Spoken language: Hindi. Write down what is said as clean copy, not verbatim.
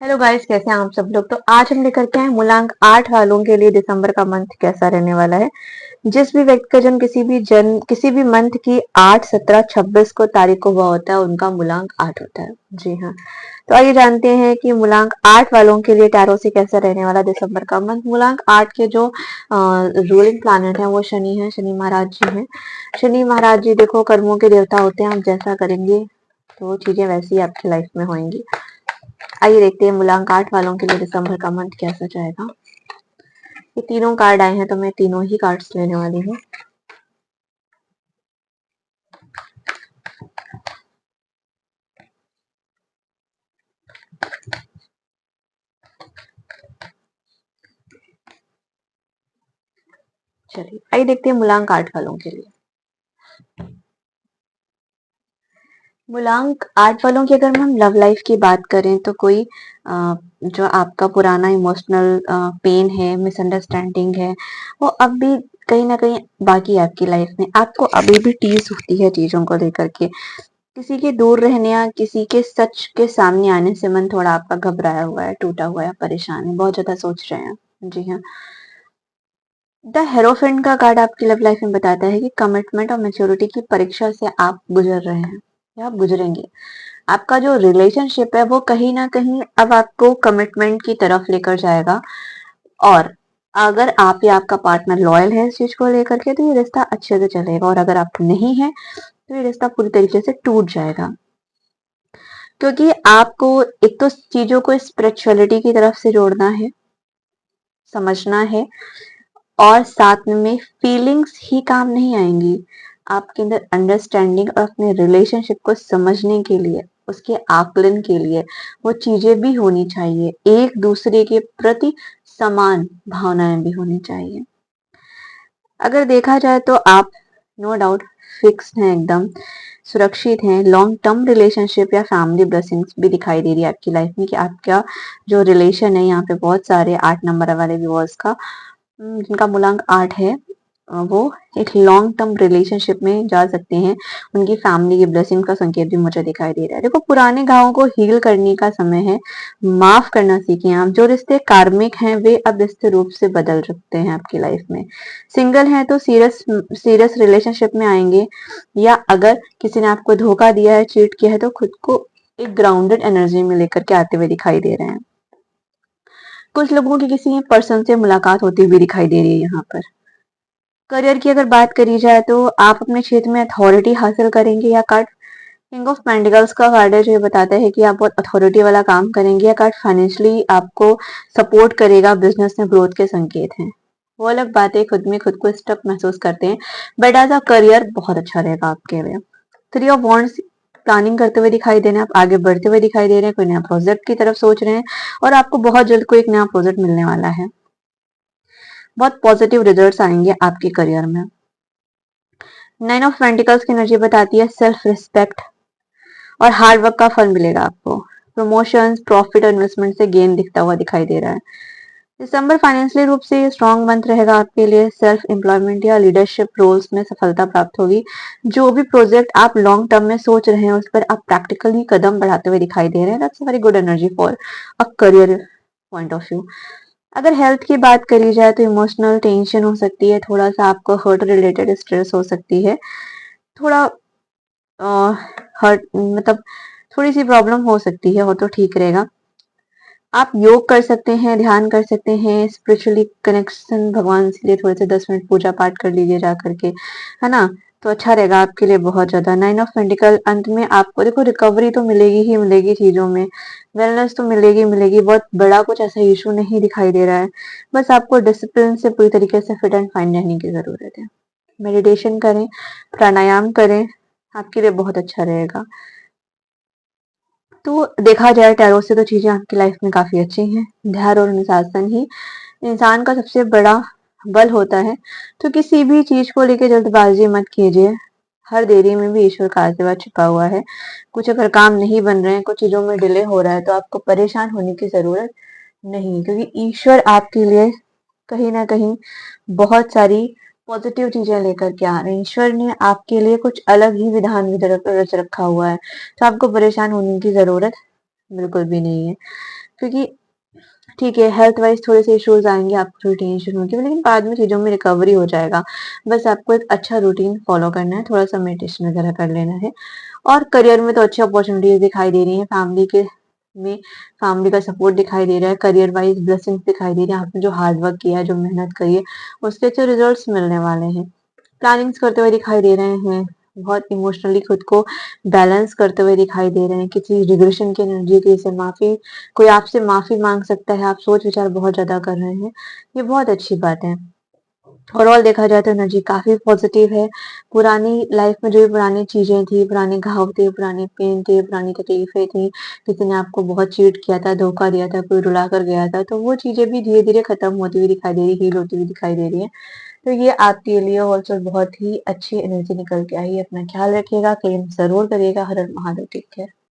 हेलो गाइस, कैसे हैं आप सब लोग। तो आज हम लेकर के आए मूलांक 8 वालों के लिए दिसंबर का मंथ कैसा रहने वाला है। जिस भी व्यक्ति का जन्म किसी भी मंथ की 8, 17, 26 को तारीख को हुआ होता है, उनका मूलांक 8 होता है। जी हाँ। तो आइए जानते हैं कि मूलांक 8 वालों के लिए टैरो से कैसा रहने वाला दिसंबर का मंथ। मूलांक 8 के जो रूलिंग प्लैनेट है वो शनि है। शनि महाराज जी हैं। शनि महाराज जी देखो कर्मों के देवता होते हैं। आप जैसा करेंगे तो वो चीजें वैसी ही आपकी लाइफ में होंगी। आइए देखते हैं मूलांक 8 वालों के लिए दिसंबर का मंथ कैसा जाएगा। ये तीनों कार्ड आए हैं तो मैं तीनों ही कार्ड्स लेने वाली हूँ। चलिए आइए देखते हैं मूलांक 8 वालों के लिए। मूलांक 8 वालों की अगर हम लव लाइफ की बात करें तो कोई जो आपका पुराना इमोशनल पेन है, मिसअंडरस्टैंडिंग है, वो अब भी कहीं ना कहीं बाकी है आपकी लाइफ में। आपको अभी भी टीस होती है चीजों को लेकर के। किसी के दूर रहने या किसी के सच के सामने आने से मन थोड़ा आपका घबराया हुआ है, टूटा हुआ है, परेशान है, बहुत ज्यादा सोच रहे हैं। जी हाँ। द हेरोफेंट का कार्ड आपकी लव लाइफ में बताता है कि कमिटमेंट और मेच्योरिटी की परीक्षा से आप गुजर रहे हैं या आप गुजरेंगे। आपका जो रिलेशनशिप है वो कहीं ना कहीं अब आपको कमिटमेंट की तरफ लेकर जाएगा। और अगर आप या आपका पार्टनर लॉयल है इस चीज को लेकर के तो ये रिश्ता अच्छे से चलेगा, और अगर आप नहीं है तो ये रिश्ता पूरी तरीके से टूट जाएगा। क्योंकि आपको एक तो चीजों को स्पिरिचुअलिटी की तरफ से जोड़ना है, समझना है, और साथ में फीलिंग्स ही काम नहीं आएंगी। आपके अंदर अंडरस्टैंडिंग और अपने रिलेशनशिप को समझने के लिए, उसके आकलन के लिए वो चीजें भी होनी चाहिए। एक दूसरे के प्रति समान भावनाएं भी होनी चाहिए। अगर देखा जाए तो आप नो डाउट फिक्स्ड हैं, एकदम सुरक्षित हैं। लॉन्ग टर्म रिलेशनशिप या फैमिली ब्लेसिंग्स भी दिखाई दे रही है आपकी लाइफ में कि आपका जो रिलेशन है, यहाँ पे बहुत सारे 8 नंबर वाले व्यूअर्स का जिनका मूलांक 8 है, वो एक लॉन्ग टर्म रिलेशनशिप में जा सकते हैं। उनकी फैमिली की ब्लेसिंग का संकेत भी मुझे दिखाई दे रहा है। देखो, पुराने घावों को हील करने का समय है। माफ करना सीखें आप। जो रिश्ते कार्मिक हैं वे अब रिश्ते रूप से बदल सकते हैं आपकी लाइफ में। सिंगल हैं तो सीरियस सीरियस रिलेशनशिप में आएंगे, या अगर किसी ने आपको धोखा दिया है, चीट किया है, तो खुद को एक ग्राउंडेड एनर्जी में लेकर के आते हुए दिखाई दे रहे हैं। कुछ लोगों की किसी पर्सन से मुलाकात होती हुई दिखाई दे रही है यहाँ पर। करियर की अगर बात करी जाए तो आप अपने क्षेत्र में अथॉरिटी हासिल करेंगे। या कार्ड किंग ऑफ पेंटिकल्स का कार्ड है जो ये बताता है कि आप बहुत अथॉरिटी वाला काम करेंगे। या कार्ड फाइनेंशियली आपको सपोर्ट करेगा, बिजनेस में ग्रोथ के संकेत हैं। वो अलग बात है, खुद में खुद को स्टक महसूस करते हैं, बट एज अ करियर बहुत अच्छा रहेगा आपके लिए। 3 ऑफ वॉन्ड्स प्लानिंग करते हुए दिखाई दे रहे हैं, आप आगे बढ़ते हुए दिखाई दे रहे हैं, कोई नया प्रोजेक्ट की तरफ सोच रहे हैं, और आपको बहुत जल्द कोई एक नया प्रोजेक्ट मिलने वाला है। बहुत पॉजिटिव रिजल्ट्स आएंगे आपके करियर में। 9 ऑफ पेंटिकल्स की एनर्जी बताती है सेल्फ रिस्पेक्ट और हार्ड वर्क का फल मिलेगा आपको। प्रमोशंस, प्रॉफिट और इन्वेस्टमेंट से गेन दिखता हुआ दिखाई दे रहा है। दिसंबर फाइनेंशियली रूप से स्ट्रॉन्ग मंथ रहेगा आपके लिए। सेल्फ एम्प्लॉयमेंट या लीडरशिप रोल्स में सफलता प्राप्त होगी। जो भी प्रोजेक्ट आप लॉन्ग टर्म में सोच रहे हैं उस पर आप प्रैक्टिकली कदम बढ़ाते हुए दिखाई दे रहे हैं। That's very good energy for a career point of view. अगर हेल्थ की बात करी जाए तो इमोशनल टेंशन हो सकती है, थोड़ा सा आपको हर्ट रिलेटेड स्ट्रेस हो सकती है, थोड़ा हर्ट मतलब थोड़ी सी प्रॉब्लम हो सकती है, वो तो ठीक रहेगा। आप योग कर सकते हैं, ध्यान कर सकते हैं, स्पिरिचुअली कनेक्शन भगवान से लिए थोड़े से 10 मिनट पूजा पाठ कर लीजिए जा करके, है ना। तो अच्छा रहेगा आपके लिए बहुत ज्यादा। 9 ऑफ पेंटिकल अंत में आपको देखो रिकवरी तो मिलेगी ही मिलेगी चीजों में, वेलनेस तो मिलेगी मिलेगी। बहुत बड़ा कुछ ऐसा इशू नहीं दिखाई दे रहा है, बस आपको डिसिप्लिन से पूरी तरीके से फिट एंड फाइन रहने की जरूरत है। मेडिटेशन करें, प्राणायाम करें, आपके लिए बहुत अच्छा रहेगा। तो देखा जाए टैरो से तो चीजें आपकी लाइफ में काफी अच्छी हैं। धैर्य और अनुशासन ही इंसान का सबसे बड़ा बल होता है। तो किसी भी चीज को लेकर जल्दबाजी मत कीजिए। हर देरी में भी ईश्वर का आशीर्वाद छिपा हुआ है। कुछ अगर काम नहीं बन रहे हैं, कुछ चीजों में डिले हो रहा है, तो आपको परेशान होने की जरूरत नहीं, क्योंकि ईश्वर आपके लिए कहीं ना कहीं बहुत सारी पॉजिटिव चीजें लेकर के आ रहे हैं। ईश्वर ने आपके लिए कुछ अलग ही विधान रच रखा हुआ है, तो आपको परेशान होने की जरूरत बिल्कुल भी नहीं है। क्योंकि ठीक है, हेल्थ वाइज़ थोड़े-से इश्यूज़ आएँगे, आपको थोड़ी टेंशन होगी, लेकिन बाद में चीज़ों में रिकवरी हो जाएगा। बस आपको एक अच्छा रूटीन फ़ॉलो करना है, थोड़ा-सा मेडिटेशन वगैरह कर लेना है और करियर में तो अच्छी अपॉर्च्युनिटीज़ दिखाई दे रही हैं, में फैमिली का सपोर्ट दिखाई दे रहा है, करियर वाइज़ ब्लेसिंग्स दिखाई दे रही हैं, आपने जो हार्ड वर्क किया है, जो मेहनत करी है, उसके अच्छे रिज़ल्ट्स मिलने वाले हैं। प्लानिंग्स करते हुए दिखाई दे रहे हैं, बहुत इमोशनली खुद को बैलेंस करते हुए दिखाई दे रहे हैं, किसी रिग्रेशन की एनर्जी की जैसे कोई आपसे माफ़ी माँग सकता है, आप सोच-विचार बहुत ज़्यादा कर रहे हैं, ये बहुत अच्छी बात है। ओवरऑल देखा जाए तो एनर्जी काफ़ी पॉज़िटिव है, पुरानी लाइफ़ में जो भी पुरानी चीज़ें थी, पुराने घाव थे, पुराने पेन थे, पुरानी तकलीफ़ें थी, किसी ने आपको बहुत चीट किया था, धोखा दिया था, कोई रुला कर गया था, तो वो चीज़ें भी धीरे-धीरे खत्म होती हुई दिखाई दे रही, हील होती हुई दिखाई दे रही हैं। तो ये आपके लिए ऑल्सो बहुत ही अच्छी एनर्जी निकल के आई है। अपना ख्याल रखिएगा, क्लेम ज़रूर करिएगा। हर हर महादेव, टेक केयर।